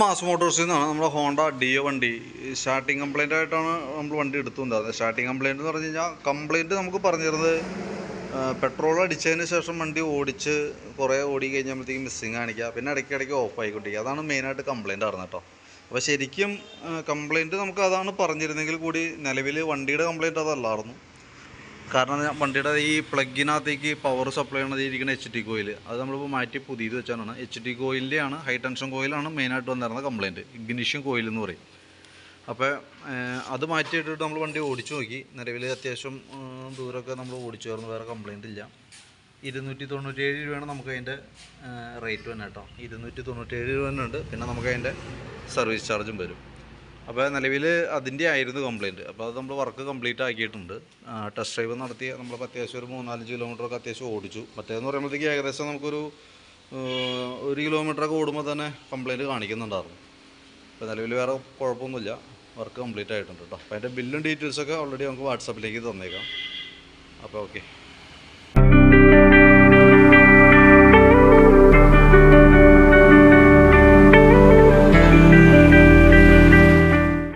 Mass മോട്ടോഴ്സിൽ നിന്നാണ് നമ്മുടെ Honda deo വണ്ടി സ്റ്റാർട്ടിങ് കംപ്ലൈൻ്റ് ആയിട്ടാണ് നമ്മൾ വണ്ടി എടുത്തുകൊണ്ടാകുന്നത്. സ്റ്റാർട്ടിങ് കംപ്ലൈൻറ്റ് എന്ന് പറഞ്ഞു കഴിഞ്ഞാൽ കംപ്ലൈൻറ്റ് നമുക്ക് പറഞ്ഞിരുന്നത് പെട്രോൾ അടിച്ചതിന് ശേഷം വണ്ടി ഓടിച്ച് കുറേ ഓടി കഴിഞ്ഞപ്പോഴത്തേക്കും മിസ്സിങ് കാണിക്കുക, പിന്നെ ഇടയ്ക്കിടയ്ക്ക് ഓഫ് ആയിക്കൊണ്ടിരിക്കുക. അതാണ് മെയിനായിട്ട് കംപ്ലൈൻ്റ് ആയിരുന്നു കേട്ടോ. അപ്പോൾ ശരിക്കും കംപ്ലൈൻറ്റ് നമുക്ക് അതാണ് പറഞ്ഞിരുന്നെങ്കിൽ കൂടി നിലവിൽ വണ്ടിയുടെ കംപ്ലൈൻറ്റ് അതല്ലായിരുന്നു. കാരണം വണ്ടിയുടെ ഈ പ്ലഗിനകത്തേക്ക് പവർ സപ്ലൈ ചെയ്യണത് ഇരിക്കുന്ന HT കോയിൽ അത് നമ്മളിപ്പോൾ മാറ്റി പുതിയത് വെച്ചാണ്. HT കോയിലിൻ്റെയാണ്, ഹൈ ടെൻഷൻ കോയിലാണ് മെയിനായിട്ട് വന്നിരുന്ന കംപ്ലൈൻറ്റ്, ഇഗ്നിഷൻ കോയിൽ എന്ന് പറയും. അപ്പോൾ അത് മാറ്റിയിട്ടിട്ട് നമ്മൾ വണ്ടി ഓടിച്ചു നോക്കി. നിലവിൽ അത്യാവശ്യം ദൂരമൊക്കെ നമ്മൾ ഓടിച്ചു, വേറെ കംപ്ലൈൻ്റ് ഇല്ല. 297 രൂപയാണ് നമുക്ക് അതിൻ്റെ റേറ്റ് തന്നെ കേട്ടോ. 297 രൂപ തന്നെ ഉണ്ട്. പിന്നെ നമുക്ക് അതിൻ്റെ സർവീസ് ചാർജും വരും. അപ്പോൾ നിലവിൽ അതിൻ്റെ ആയിരുന്നു കംപ്ലയിൻറ്റ്. അപ്പോൾ അത് നമ്മൾ വർക്ക് കംപ്ലീറ്റ് ആക്കിയിട്ടുണ്ട്. ടെസ്റ്റ് ഡ്രൈവ് നടത്തി നമ്മൾ അത്യാവശ്യം ഒരു 3-4 കിലോമീറ്ററൊക്കെ അത്യാവശ്യം ഓടിച്ചു. മറ്റേതെന്ന് പറയുമ്പോഴത്തേക്ക് ഏകദേശം നമുക്കൊരു 1 കിലോമീറ്ററൊക്കെ ഓടുമ്പോൾ തന്നെ കംപ്ലയിൻറ്റ് കാണിക്കുന്നുണ്ടായിരുന്നു. അപ്പോൾ നിലവിൽ വേറെ കുഴപ്പമൊന്നുമില്ല, വർക്ക് കംപ്ലീറ്റ് ആയിട്ടുണ്ട് കേട്ടോ. അപ്പോൾ അതിൻ്റെ ബില്ലും ഡീറ്റെയിൽസൊക്കെ ഓൾറെഡി നമുക്ക് വാട്സാപ്പിലേക്ക് തന്നേക്കാം. അപ്പോൾ ഓക്കെ.